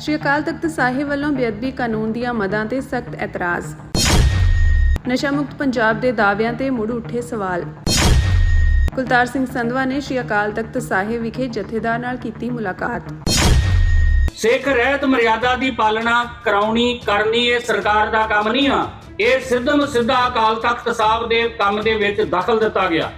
श्री अकाल तख्त साहिब ਵੱਲੋਂ ਬੇਅਦਬੀ ਕਾਨੂੰਨ ਦੀਆਂ ਮਦਾਂ ਤੇ ਸਖਤ ਇਤਰਾਜ਼। ਨਸ਼ਾ ਮੁਕਤ ਪੰਜਾਬ ਦੇ ਦਾਅਵਿਆਂ ਤੇ ਮੁੜ ਉੱਠੇ ਸਵਾਲ। ਕੁਲਤਾਰ ਸਿੰਘ ਸੰਧਵਾ ਨੇ श्री अकाल तख्त साहिब ਵਿਖੇ ਜਥੇਦਾਰ ਨਾਲ ਕੀਤੀ ਮੁਲਾਕਾਤ। ਸਿੱਖ ਰਹਿਤ ਮਰਿਆਦਾ ਦੀ ਪਾਲਣਾ ਕਰਾਉਣੀ ਕਰਨੀ ਇਹ ਸਰਕਾਰ ਦਾ ਕੰਮ ਨਹੀਂ ਆ। ਇਹ ਸਿੱਧਾ ਅਕਾਲ ਤਖਤ ਸਾਹਿਬ ਦੇ ਕੰਮ ਦੇ ਵਿੱਚ ਦਖਲ ਦਿੱਤਾ ਗਿਆ।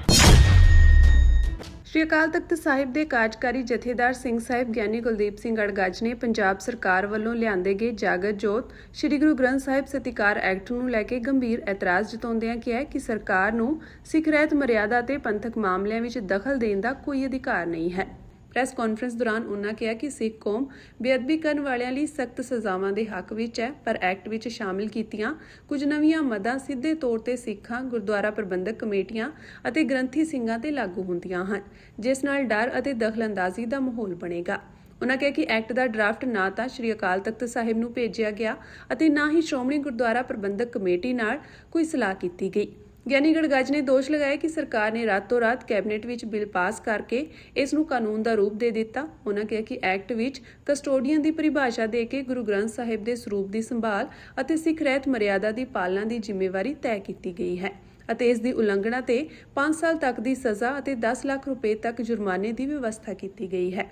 श्री अकाल तख्त साहिब ਦੇ ਕਾਰਜਕਾਰੀ ਜਥੇਦਾਰ ਸਿੰਘ ਸਾਹਿਬ ਗਿਆਨੀ ਕੁਲਦੀਪ ਸਿੰਘ ਅੜਗੱਜ ਨੇ ਪੰਜਾਬ ਸਰਕਾਰ ਵੱਲੋਂ ਲਿਆਂਦੇ ਗਏ ਜਾਗਰ ਜੋਤ ਸ਼੍ਰੀ ਗੁਰੂ ਗ੍ਰੰਥ ਸਾਹਿਬ ਸਤਿਕਾਰ ਐਕਟ ਨੂੰ ਲੈ ਕੇ ਗੰਭੀਰ ਇਤਰਾਜ਼ ਜਤਾਉਂਦਿਆਂ ਕਿਹਾ ਕਿ ਸਰਕਾਰ ਨੂੰ ਸਿੱਖ ਰਹਿਤ ਮਰਿਆਦਾ ਤੇ ਪੰਥਕ ਮਾਮਲਿਆਂ ਵਿੱਚ ਦਖਲ ਦੇਣ ਦਾ ਕੋਈ ਅਧਿਕਾਰ ਨਹੀਂ ਹੈ। ਪ੍ਰੈਸ ਕਾਨਫਰੰਸ ਦੌਰਾਨ ਉਨ੍ਹਾਂ ਕਿਹਾ ਕਿ ਸਿੱਖ ਕੌਮ ਬੇਅਦਬੀ ਕਰਨ ਵਾਲਿਆਂ ਲਈ ਸਖਤ ਸਜ਼ਾਵਾਂ ਦੇ ਹੱਕ ਵਿੱਚ ਹੈ, ਪਰ ਐਕਟ ਵਿੱਚ ਸ਼ਾਮਿਲ ਕੀਤੀਆਂ ਕੁਝ ਨਵੀਆਂ ਮਦਾਂ ਸਿੱਧੇ ਤੌਰ ਤੇ ਸਿੱਖਾਂ, ਗੁਰਦੁਆਰਾ ਪ੍ਰਬੰਧਕ ਕਮੇਟੀਆਂ ਅਤੇ ਗ੍ਰੰਥੀ ਸਿੰਘਾਂ ਤੇ ਲਾਗੂ ਹੁੰਦੀਆਂ ਹਨ, ਜਿਸ ਨਾਲ ਡਰ ਅਤੇ ਦਖਲਅੰਦਾਜ਼ੀ ਦਾ ਮਾਹੌਲ ਬਣੇਗਾ। ਉਨ੍ਹਾਂ ਕਿਹਾ ਕਿ ਐਕਟ ਦਾ ਡਰਾਫਟ ਨਾ ਤਾਂ ਸ਼੍ਰੀ ਅਕਾਲ ਤਖਤ ਸਾਹਿਬ ਨੂੰ ਭੇਜਿਆ ਗਿਆ ਅਤੇ ਨਾ ਹੀ ਸ਼੍ਰੋਮਣੀ ਗੁਰਦੁਆਰਾ ਪ੍ਰਬੰਧਕ ਕਮੇਟੀ ਨਾਲ ਕੋਈ ਸਲਾਹ ਕੀਤੀ ਗਈ। ਗਿਆਨੀ ਗੜਗੱਜ ਨੇ ਦੋਸ਼ ਲਗਾਇਆ ਕਿ ਸਰਕਾਰ ਨੇ ਰਾਤੋਂ ਰਾਤ ਕੈਬਨਿਟ ਵਿੱਚ ਬਿੱਲ ਪਾਸ ਕਰਕੇ ਇਸ ਨੂੰ ਕਾਨੂੰਨ ਦਾ ਰੂਪ ਦੇ ਦਿੱਤਾ। ਉਨ੍ਹਾਂ ਕਿਹਾ ਕਿ ਐਕਟ ਵਿੱਚ ਕਸਟੋਡੀਅਨ ਦੀ ਪਰਿਭਾਸ਼ਾ ਦੇ ਕੇ ਗੁਰੂ ਗ੍ਰੰਥ ਸਾਹਿਬ ਦੇ ਸਰੂਪ ਦੀ ਸੰਭਾਲ ਅਤੇ ਸਿੱਖ ਰਹਿਤ ਮਰਿਆਦਾ ਦੀ ਪਾਲਣਾ ਦੀ ਜ਼ਿੰਮੇਵਾਰੀ ਤੈਅ ਕੀਤੀ ਗਈ ਹੈ ਅਤੇ ਇਸ ਦੀ ਉਲੰਘਣਾ ਤੇ 5 ਸਾਲ ਤੱਕ ਦੀ ਸਜ਼ਾ ਅਤੇ 10 ਲੱਖ ਰੁਪਏ ਤੱਕ ਜੁਰਮਾਨੇ ਦੀ ਵਿਵਸਥਾ ਕੀਤੀ ਗਈ ਹੈ।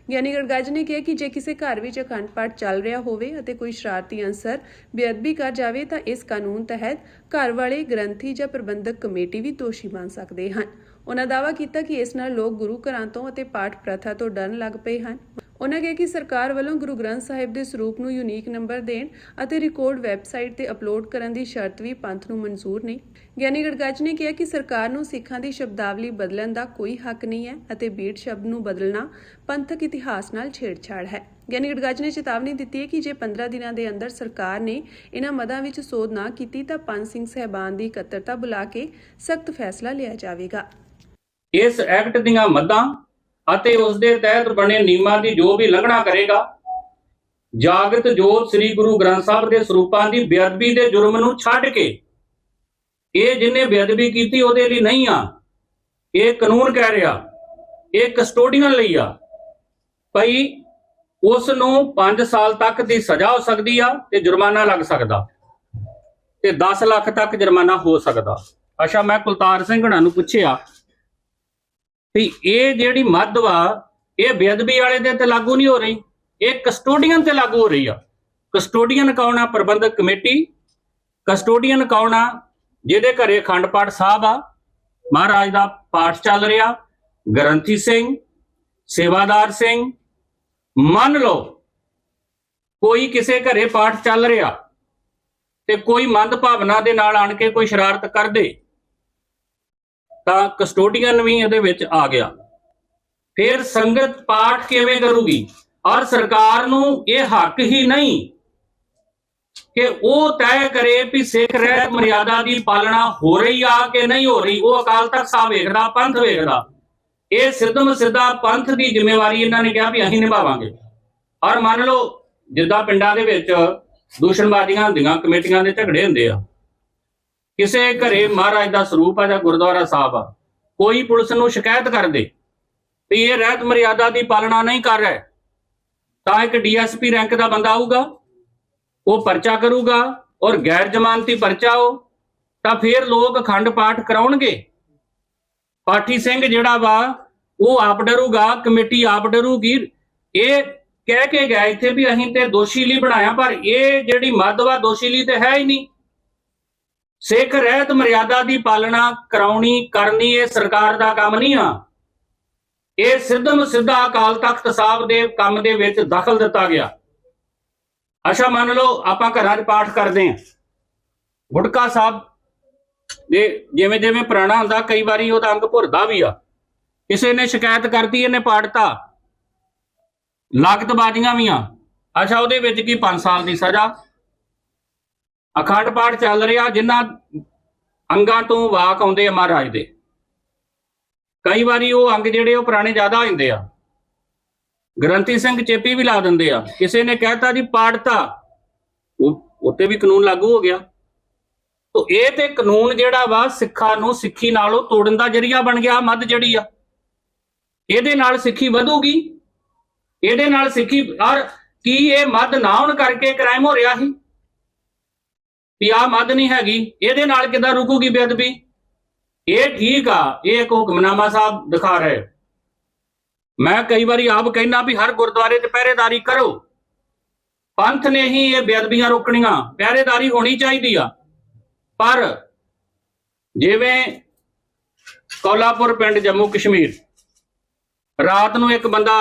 ਗਿਆਨੀ ਗੜਗੱਜ ਨੇ ਕਿਹਾ ਕਿ ਜੇ ਕਿਸੇ ਘਰ ਵਿੱਚ ਅਖੰਡ ਪਾਠ ਚੱਲ ਰਿਹਾ ਹੋਵੇ ਅਤੇ ਕੋਈ ਸ਼ਰਾਰਤੀ ਅਨਸਰ ਬੇਅਦਬੀ ਕਰ ਜਾਵੇ ਤਾਂ ਇਸ ਕਾਨੂੰਨ ਤਹਿਤ ਘਰ ਵਾਲੇ, ਗ੍ਰੰਥੀ ਜਾਂ ਪ੍ਰਬੰਧਕ ਕਮੇਟੀ ਵੀ ਦੋਸ਼ੀ ਬਣ ਸਕਦੇ ਹਨ। ਉਨ੍ਹਾਂ ਦਾਅਵਾ ਕੀਤਾ ਕਿ ਇਸ ਨਾਲ ਲੋਕ ਗੁਰੂ ਘਰਾਂ ਤੋਂ ਅਤੇ ਪਾਠ ਪ੍ਰਥਾ ਤੋਂ ਡਰਨ ਲੱਗ ਪਏ ਹਨ। ਉਨ੍ਹਾਂ ਕਿਹਾ ਕਿ ਸਰਕਾਰ ਵੱਲੋਂ ਗੁਰੂ ਗ੍ਰੰਥ ਸਾਹਿਬ ਦੇ ਸਰੂਪ ਨੂੰ ਯੂਨੀਕ ਨੰਬਰ ਦੇਣ ਅਤੇ ਰਿਕਾਰਡ ਵੈਬਸਾਈਟ ਤੇ ਅਪਲੋਡ ਕਰਨ ਦੀ ਸ਼ਰਤ ਵੀ ਪੰਥ ਨੂੰ ਮਨਜ਼ੂਰ ਨਹੀਂ। ਗਿਆਨੀ ਗੜਗੱਜ ਨੇ ਕਿਹਾ ਕਿ ਸਰਕਾਰ ਨੂੰ ਸਿੱਖਾਂ ਦੀ ਸ਼ਬਦਾਵਲੀ ਬਦਲਣ ਦਾ ਕੋਈ ਹੱਕ ਨਹੀਂ ਹੈ ਅਤੇ ਬੀੜ ਸ਼ਬਦ ਨੂੰ ਬਦਲਣਾ ਪੰਥਕ ਇਤਿਹਾਸ ਨਾਲ ਛੇੜਛਾੜ ਹੈ। ਗਿਆਨੀ ਗੜਗੱਜ ਨੇ ਚੇਤਾਵਨੀ ਦਿੱਤੀ ਹੈ ਕਿ ਜੇ 15 ਦਿਨਾਂ ਦੇ ਅੰਦਰ ਸਰਕਾਰ ਨੇ ਇਹਨਾਂ ਮਦਾਂ ਵਿੱਚ ਸੋਧ ਨਾ ਕੀਤੀ ਤਾਂ ਪੰਜ ਸਿੰਘ ਸਾਹਿਬਾਨ ਦੀ ਇਕੱਤਰਤਾ ਬੁਲਾ ਕੇ ਸਖਤ ਫੈਸਲਾ ਲਿਆ ਜਾਵੇਗਾ। ਇਸ ਐਕਟ ਦੀਆਂ ਮੱਦਾਂ ਅਤੇ ਉਸ ਦੇ ਤਹਿਤ ਬਣੇ ਨਿਯਮਾਂ ਦੀ ਜੋ ਵੀ ਉਲੰਘਣਾ ਕਰੇਗਾ, ਜਾਗਰਤ ਜੋਤ ਸ੍ਰੀ ਗੁਰੂ ਗ੍ਰੰਥ ਸਾਹਿਬ ਦੇ ਸਰੂਪਾਂ ਦੀ ਬੇਅਦਬੀ ਦੇ ਜੁਰਮ ਨੂੰ ਛੱਡ ਕੇ ਇਹ ਜਿਹਨੇ ਬੇਅਦਬੀ ਕੀਤੀ ਉਹਦੇ ਲਈ ਨਹੀਂ ਆ, ਇਹ ਕਾਨੂੰਨ ਕਹਿ ਰਿਹਾ, ਇਹ ਕਸਟੋਡੀਅਨ ਲਈ ਆ ਭਈ ਉਸ ਨੂੰ 5 ਸਾਲ ਤੱਕ ਦੀ ਸਜ਼ਾ ਹੋ ਸਕਦੀ ਆ ਤੇ ਜੁਰਮਾਨਾ ਲੱਗ ਸਕਦਾ ਤੇ 10 ਲੱਖ ਤੱਕ ਜੁਰਮਾਨਾ ਹੋ ਸਕਦਾ। ਅੱਛਾ, ਮੈਂ ਕੁਲਤਾਰ ਸਿੰਘ ਹੁਣਾਂ ਨੂੰ ਪੁੱਛਿਆ ਵੀ ਇਹ ਜਿਹੜੀ ਮੱਦ ਵਾ ਇਹ ਬੇਅਦਬੀ ਵਾਲੇ ਦੇ ਤੇ ਲਾਗੂ ਨਹੀਂ ਹੋ ਰਹੀ, ਇਹ ਕਸਟੋਡੀਅਨ ਤੇ ਲਾਗੂ ਹੋ ਰਹੀ ਆ। ਕਸਟੋਡੀਅਨ ਕੌਣ ਆ? ਪ੍ਰਬੰਧਕ ਕਮੇਟੀ। ਕਸਟੋਡੀਅਨ ਕੌਣ ਆ? ਜਿਹਦੇ ਘਰੇ ਅਖੰਡ ਪਾਠ ਸਾਹਿਬ ਆ, ਮਹਾਰਾਜ ਦਾ ਪਾਠ ਚੱਲ ਰਿਹਾ, ਗ੍ਰੰਥੀ ਸਿੰਘ, ਸੇਵਾਦਾਰ ਸਿੰਘ। ਮੰਨ ਲਓ ਕੋਈ ਕਿਸੇ ਘਰੇ ਪਾਠ ਚੱਲ ਰਿਹਾ ਤੇ ਕੋਈ ਮੰਦ ਭਾਵਨਾ ਦੇ ਨਾਲ ਆਣ ਕੇ ਕੋਈ ਸ਼ਰਾਰਤ ਕਰ ਦੇ ਤਾਂ ਕਸਟੋਡੀਅਨ ਵੀ ਇਹਦੇ ਵਿੱਚ ਆ ਗਿਆ। ਫਿਰ ਸੰਗਤ ਪਾਠ ਕਿਵੇਂ ਕਰੂਗੀ? ਔਰ ਸਰਕਾਰ ਨੂੰ ਇਹ ਹੱਕ ਹੀ ਨਹੀਂ ਕਿ ਉਹ ਤੈਅ ਕਰੇ ਵੀ ਸਿੱਖ ਰਹਿਤ ਮਰਿਆਦਾ ਦੀ ਪਾਲਣਾ ਹੋ ਰਹੀ ਆ ਕਿ ਨਹੀਂ ਹੋ ਰਹੀ। ਉਹ ਅਕਾਲ ਤਖਤ ਸਾਹਿਬ ਵੇਖਦਾ, ਪੰਥ ਵੇਖਦਾ। ਇਹ ਸਿੱਧਾ ਪੰਥ ਦੀ ਜ਼ਿੰਮੇਵਾਰੀ ਇਹਨਾਂ ਨੇ ਕਿਹਾ ਵੀ ਅਸੀਂ ਨਿਭਾਵਾਂਗੇ। ਔਰ ਮੰਨ ਲਓ ਜਿੱਦਾਂ ਪਿੰਡਾਂ ਦੇ ਵਿੱਚ ਦੂਸ਼ਣਬਾਜ਼ੀਆਂ ਹੁੰਦੀਆਂ, ਕਮੇਟੀਆਂ ਦੇ ਝਗੜੇ ਹੁੰਦੇ ਆ, ਕਿਸੇ ਘਰੇ ਮਹਾਰਾਜ ਦਾ ਸਰੂਪ ਆ ਜਾਂ ਗੁਰਦੁਆਰਾ ਸਾਹਿਬ ਆ, ਕੋਈ ਪੁਲਿਸ ਨੂੰ ਸ਼ਿਕਾਇਤ ਕਰ ਦੇ ਵੀ ਇਹ ਰਹਿਤ ਮਰਿਆਦਾ ਦੀ ਪਾਲਣਾ ਨਹੀਂ ਕਰ ਰਿਹਾ, ਤਾਂ ਇੱਕ ਡੀਐਸਪੀ ਰੈਂਕ ਦਾ ਬੰਦਾ ਆਊਗਾ, ਉਹ ਪਰਚਾ ਕਰੂਗਾ ਔਰ ਗੈਰ ਜ਼ਮਾਨਤੀ ਪਰਚਾ ਹੋ ਤਾਂ ਫਿਰ ਲੋਕ ਅਖੰਡ ਪਾਠ ਕਰਾਉਣਗੇ। ਪਾਠੀ ਸਿੰਘ ਜਿਹੜਾ ਵਾ ਉਹ ਆਪ ਡਰੂਗਾ, ਕਮੇਟੀ ਆਪ ਡਰੂਗੀ। ਇਹ ਕਹਿ ਕੇ ਗਿਆ ਇੱਥੇ ਵੀ ਅਸੀਂ ਤੇ ਦੋਸ਼ੀ ਲਈ ਬਣਾਇਆ, ਪਰ ਇਹ ਜਿਹੜੀ ਮੱਦ ਵਾ ਦੋਸ਼ੀ ਲਈ ਤੇ ਹੈ ਹੀ ਨਹੀਂ। ਸਿੱਖ ਰਹਿਤ ਮਰਿਆਦਾ ਦੀ ਪਾਲਣਾ ਕਰਾਉਣੀ ਕਰਨੀ ਇਹ ਸਰਕਾਰ ਦਾ ਕੰਮ ਨਹੀਂ ਆ। ਇਹ ਸਿੱਧਾ ਅਕਾਲ ਤਖਤ ਸਾਹਿਬ ਦੇ ਕੰਮ ਦੇ ਵਿੱਚ ਦਖਲ ਦਿੱਤਾ ਗਿਆ। ਅੱਛਾ, ਮੰਨ ਲਓ ਆਪਾਂ ਘਰਾਂ 'ਚ ਪਾਠ ਕਰਦੇ ਹਾਂ, ਗੁਟਕਾ ਸਾਹਿਬ ਦੇ ਜਿਵੇਂ ਪੁਰਾਣਾ ਹੁੰਦਾ, ਕਈ ਵਾਰੀ ਉਹਦਾ ਅੰਗ ਭੁਰਦਾ ਵੀ ਆ। ਕਿਸੇ ਨੇ ਸ਼ਿਕਾਇਤ ਕਰਤੀ, ਇਹਨੇ ਪਾੜਤਾ, ਲਾਗਤਬਾਜ਼ੀਆਂ ਵੀ ਆ। ਅੱਛਾ, ਉਹਦੇ ਵਿੱਚ ਕੀ 5 ਸਾਲ ਦੀ ਸਜ਼ਾ। ਅਖੰਡ ਪਾਠ ਚੱਲ ਰਿਹਾ, ਜਿਨ੍ਹਾਂ ਅੰਗਾਂ ਤੋਂ ਵਾਕ ਆਉਂਦੇ ਆ ਮਹਾਰਾਜ ਦੇ, ਕਈ ਵਾਰੀ ਉਹ ਅੰਗ ਜਿਹੜੇ ਉਹ ਪੁਰਾਣੇ ਜ਼ਿਆਦਾ ਹੋ ਜਾਂਦੇ ਆ। ਗ੍ਰੰਥੀ ਸਿੰਘ ਚੇਪੀ ਵੀ ਲਾ ਦਿੰਦੇ ਆ। ਕਿਸੇ ਨੇ ਕਹਿਤਾ ਜੀ ਪਾੜਤਾ, ਉਹ ਉੱਤੇ ਵੀ ਕਾਨੂੰਨ ਲਾਗੂ ਹੋ ਗਿਆ। ਤੋ ਇਹ ਤੇ ਕਾਨੂੰਨ ਜਿਹੜਾ ਵਾ ਸਿੱਖਾਂ ਨੂੰ ਸਿੱਖੀ ਨਾਲੋਂ ਤੋੜਨ ਦਾ ਜਰੀਆ ਬਣ ਗਿਆ। ਮੱਦ ਜਿਹੜੀ ਆ ਇਹਦੇ ਨਾਲ ਸਿੱਖੀ ਵਧੂਗੀ, ਇਹਦੇ ਨਾਲ ਸਿੱਖੀ। ਔਰ ਕੀ ਇਹ ਮੱਧ ਨਾ ਹੋਣ ਕਰਕੇ ਕ੍ਰਾਈਮ ਹੋ ਰਿਹਾ ਸੀ ਵੀ ਆਹ ਮੱਧ ਨਹੀਂ ਹੈਗੀ, ਇਹਦੇ ਨਾਲ ਕਿੱਦਾਂ ਰੁਕੂਗੀ ਬੇਅਦਬੀ? ਇਹ ਠੀਕ ਆ, ਇਹ ਇੱਕ ਹੁਕਮਨਾਮਾ ਸਾਹਿਬ ਦਿਖਾ ਰਹੇ। ਮੈਂ ਕਈ ਵਾਰੀ ਆਪ ਕਹਿਣਾ ਵੀ ਹਰ ਗੁਰਦੁਆਰੇ 'ਚ ਪਹਿਰੇਦਾਰੀ ਕਰੋ, ਪੰਥ ਨੇ ਹੀ ਇਹ ਬੇਅਦਬੀਆਂ ਰੋਕਣੀਆਂ, ਪਹਿਰੇਦਾਰੀ ਹੋਣੀ ਚਾਹੀਦੀ ਆ। ਪਰ ਜਿਵੇਂ ਕੌਲਾਪੁਰ ਪਿੰਡ ਜੰਮੂ ਕਸ਼ਮੀਰ, ਰਾਤ ਨੂੰ ਇੱਕ ਬੰਦਾ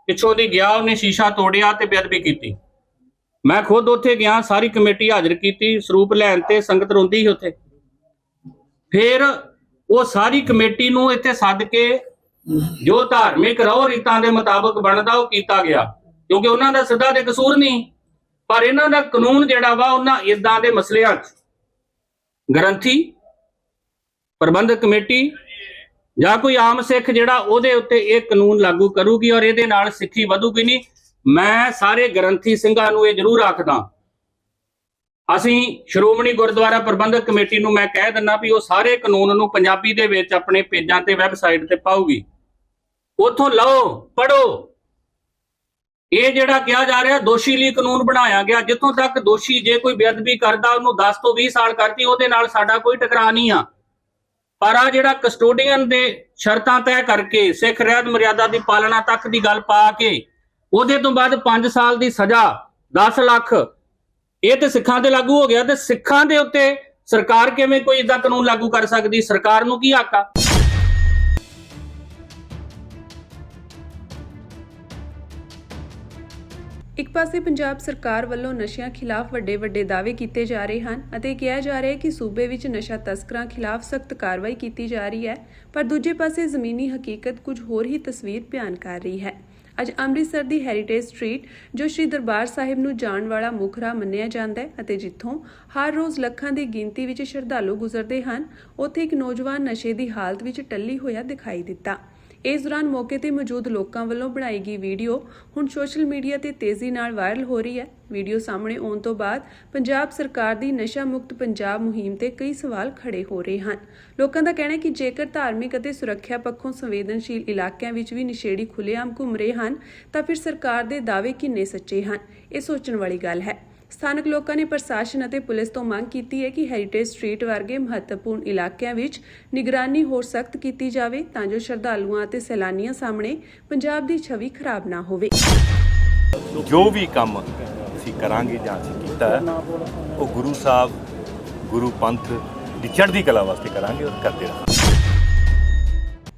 ਪਿੱਛੋਂ ਦੀ ਗਿਆ, ਉਹਨੇ ਸ਼ੀਸ਼ਾ ਤੋੜਿਆ ਤੇ ਬੇਅਦਬੀ ਕੀਤੀ। ਮੈਂ ਖੁਦ ਉੱਥੇ ਗਿਆ, ਸਾਰੀ ਕਮੇਟੀ ਹਾਜ਼ਰ ਕੀਤੀ, ਸਰੂਪ ਲੈਣ ਤੇ ਸੰਗਤ ਰੋਂਦੀ ਸੀ ਉੱਥੇ। ਫਿਰ ਉਹ ਸਾਰੀ ਕਮੇਟੀ ਨੂੰ ਇੱਥੇ ਸੱਦ ਕੇ ਜੋ ਧਾਰਮਿਕ ਰਹੁ ਰੀਤਾਂ ਦੇ ਮੁਤਾਬਕ ਬਣਦਾ ਉਹ ਕੀਤਾ ਗਿਆ, ਕਿਉਂਕਿ ਉਹਨਾਂ ਦਾ ਸਿੱਧਾ ਤੇ ਕਸੂਰ ਨਹੀਂ, ਪਰ ਇਹਨਾਂ ਦਾ ਕਾਨੂੰਨ ਜਿਹੜਾ ਵਾ ਉਹਨਾਂ ਇਦਾਂ ਦੇ ਮਸਲਿਆਂ 'ਚ ਗ੍ਰੰਥੀ, ਪ੍ਰਬੰਧਕ ਕਮੇਟੀ ਜਾਂ ਕੋਈ ਆਮ ਸਿੱਖ ਜਿਹੜਾ ਉਹਦੇ ਉੱਤੇ ਇਹ ਕਾਨੂੰਨ ਲਾਗੂ ਕਰੂਗੀ ਔਰ ਇਹਦੇ ਨਾਲ ਸਿੱਖੀ ਵਧੂਗੀ ਨਹੀਂ। ਮੈਂ ਸਾਰੇ ਗ੍ਰੰਥੀ ਸਿੰਘਾਂ ਨੂੰ ਇਹ ਜ਼ਰੂਰ ਆਖਦਾ, ਅਸੀਂ ਸ਼੍ਰੋਮਣੀ ਗੁਰਦੁਆਰਾ ਪ੍ਰਬੰਧਕ ਕਮੇਟੀ ਨੂੰ ਮੈਂ ਕਹਿ ਦਿੰਦਾ ਵੀ ਉਹ ਸਾਰੇ ਕਾਨੂੰਨ ਨੂੰ ਪੰਜਾਬੀ ਦੇ ਵਿੱਚ ਆਪਣੇ ਪੇਜਾਂ ਤੇ ਵੈਬਸਾਈਟ ਤੇ ਪਾਊਗੀ, ਉੱਥੋਂ ਲਓ, ਪੜ੍ਹੋ। ਇਹ ਜਿਹੜਾ ਕਿਹਾ ਜਾ ਰਿਹਾ ਦੋਸ਼ੀ ਲਈ ਕਾਨੂੰਨ ਬਣਾਇਆ ਗਿਆ, ਜਿੱਥੋਂ ਤੱਕ ਦੋਸ਼ੀ ਜੇ ਕੋਈ ਬੇਅਦਬੀ ਕਰਦਾ ਉਹਨੂੰ 10 ਤੋਂ 20 ਸਾਲ ਕਰਤੀ, ਉਹਦੇ ਨਾਲ ਸਾਡਾ ਕੋਈ ਟਕਰਾਅ ਨਹੀਂ ਆ। ਪਰ ਆ ਜਿਹੜਾ ਕਸਟੋਡੀਅਨ ਦੇ ਸ਼ਰਤਾਂ ਤੈਅ ਕਰਕੇ ਸਿੱਖ ਰਹਿਤ ਮਰਿਆਦਾ ਦੀ ਪਾਲਣਾ ਤੱਕ ਦੀ ਗੱਲ ਪਾ ਕੇ ਉਹਦੇ ਤੋਂ ਬਾਅਦ 5 ਸਾਲ ਦੀ ਸਜ਼ਾ, 10 ਲੱਖ, ਇਹ ਤੇ ਸਿੱਖਾਂ ਤੇ ਲਾਗੂ ਹੋ ਗਿਆ। ਤੇ ਸਿੱਖਾਂ ਦੇ ਉੱਤੇ ਸਰਕਾਰ ਕਿਵੇਂ ਕੋਈ ਏਦਾਂ ਕਾਨੂੰਨ ਲਾਗੂ ਕਰ ਸਕਦੀ? ਸਰਕਾਰ ਨੂੰ ਕੀ ਹੱਕ ਆ? ਇੱਕ ਪਾਸੇ ਪੰਜਾਬ ਸਰਕਾਰ ਵੱਲੋਂ ਨਸ਼ਿਆਂ ਖਿਲਾਫ ਵੱਡੇ ਦਾਅਵੇ ਕੀਤੇ ਜਾ ਰਹੇ ਹਨ ਅਤੇ ਕਿਹਾ ਜਾ ਰਿਹਾ ਹੈ ਕਿ ਸੂਬੇ ਵਿੱਚ ਨਸ਼ਾ ਤਸਕਰਾਂ ਖਿਲਾਫ ਸਖਤ ਕਾਰਵਾਈ ਕੀਤੀ ਜਾ ਰਹੀ ਹੈ, ਪਰ ਦੂਜੇ ਪਾਸੇ ਜ਼ਮੀਨੀ ਹਕੀਕਤ ਕੁਝ ਹੋਰ ਹੀ ਤਸਵੀਰ ਬਿਆਨ ਕਰ ਰਹੀ ਹੈ। ਅੱਜ ਅੰਮ੍ਰਿਤਸਰ ਦੀ ਹੈਰੀਟੇਜ ਸਟਰੀਟ, ਜੋ ਸ਼੍ਰੀ ਦਰਬਾਰ ਸਾਹਿਬ ਨੂੰ ਜਾਣ ਵਾਲਾ ਮੁੱਖ ਰਾਹ ਮੰਨਿਆ ਜਾਂਦਾ ਹੈ ਅਤੇ ਜਿੱਥੋਂ ਹਰ ਰੋਜ਼ ਲੱਖਾਂ ਦੀ ਗਿਣਤੀ ਵਿੱਚ ਸ਼ਰਧਾਲੂ ਗੁਜ਼ਰਦੇ ਹਨ, ਉੱਥੇ ਇੱਕ ਨੌਜਵਾਨ ਨਸ਼ੇ ਦੀ ਹਾਲਤ ਵਿੱਚ ਟੱਲੀ ਹੋਇਆ ਦਿਖਾਈ ਦਿੱਤਾ। ਇਸ ਦੌਰਾਨ ਮੌਕੇ ਤੇ ਮੌਜੂਦ ਲੋਕਾਂ ਵੱਲੋਂ ਬਣਾਈ ਗਈ ਵੀਡੀਓ ਹੁਣ ਸੋਸ਼ਲ ਮੀਡੀਆ ਤੇ ਤੇਜ਼ੀ ਨਾਲ ਵਾਇਰਲ ਹੋ ਰਹੀ ਹੈ। ਵੀਡੀਓ ਸਾਹਮਣੇ ਆਉਣ ਤੋਂ ਬਾਅਦ ਪੰਜਾਬ ਸਰਕਾਰ ਦੀ ਨਸ਼ਾ ਮੁਕਤ ਪੰਜਾਬ ਮੁਹਿੰਮ ਤੇ ਕਈ ਸਵਾਲ ਖੜੇ ਹੋ ਰਹੇ ਹਨ। ਲੋਕਾਂ ਦਾ ਕਹਿਣਾ ਹੈ ਕਿ ਜੇਕਰ ਧਾਰਮਿਕ ਅਤੇ ਸੁਰੱਖਿਆ ਪੱਖੋਂ ਸੰਵੇਦਨਸ਼ੀਲ ਇਲਾਕਿਆਂ ਵਿੱਚ ਵੀ ਨਸ਼ੇੜੀ ਖੁੱਲ੍ਹੇਆਮ ਘੁੰਮ ਰਹੇ ਹਨ, ਤਾਂ ਫਿਰ ਸਰਕਾਰ ਦੇ ਦਾਅਵੇ ਕਿੰਨੇ ਸੱਚੇ ਹਨ, ਇਹ ਸੋਚਣ ਵਾਲੀ ਗੱਲ ਹੈ। ਸਥਾਨਕ ਲੋਕਾਂ ਨੇ ਪ੍ਰਸ਼ਾਸਨ ਅਤੇ ਪੁਲਿਸ ਤੋਂ ਮੰਗ ਕੀਤੀ ਹੈ ਕਿ ਹੈਰੀਟੇਜ ਸਟਰੀਟ ਵਰਗੇ ਮਹੱਤਵਪੂਰਨ ਇਲਾਕਿਆਂ ਵਿੱਚ ਨਿਗਰਾਨੀ ਹੋਰ ਸਖਤ ਕੀਤੀ ਜਾਵੇ, ਤਾਂ ਜੋ ਸ਼ਰਧਾਲੂਆਂ ਅਤੇ ਸੈਲਾਨੀਆਂ ਸਾਹਮਣੇ ਪੰਜਾਬ ਦੀ ਛਵੀ ਖਰਾਬ ਨਾ ਹੋਵੇ। ਜੋ ਵੀ ਕੰਮ ਅਸੀਂ ਕਰਾਂਗੇ ਜਾਂ ਅਸੀਂ ਕੀਤਾ ਉਹ ਗੁਰੂ ਸਾਹਿਬ, ਗੁਰੂ ਪੰਥ ਦੀ ਚੜ੍ਹਦੀ ਕਲਾ ਵਾਸਤੇ ਕਰਾਂਗੇ ਔਰ ਕਰਦੇ ਰਹਾਂਗੇ।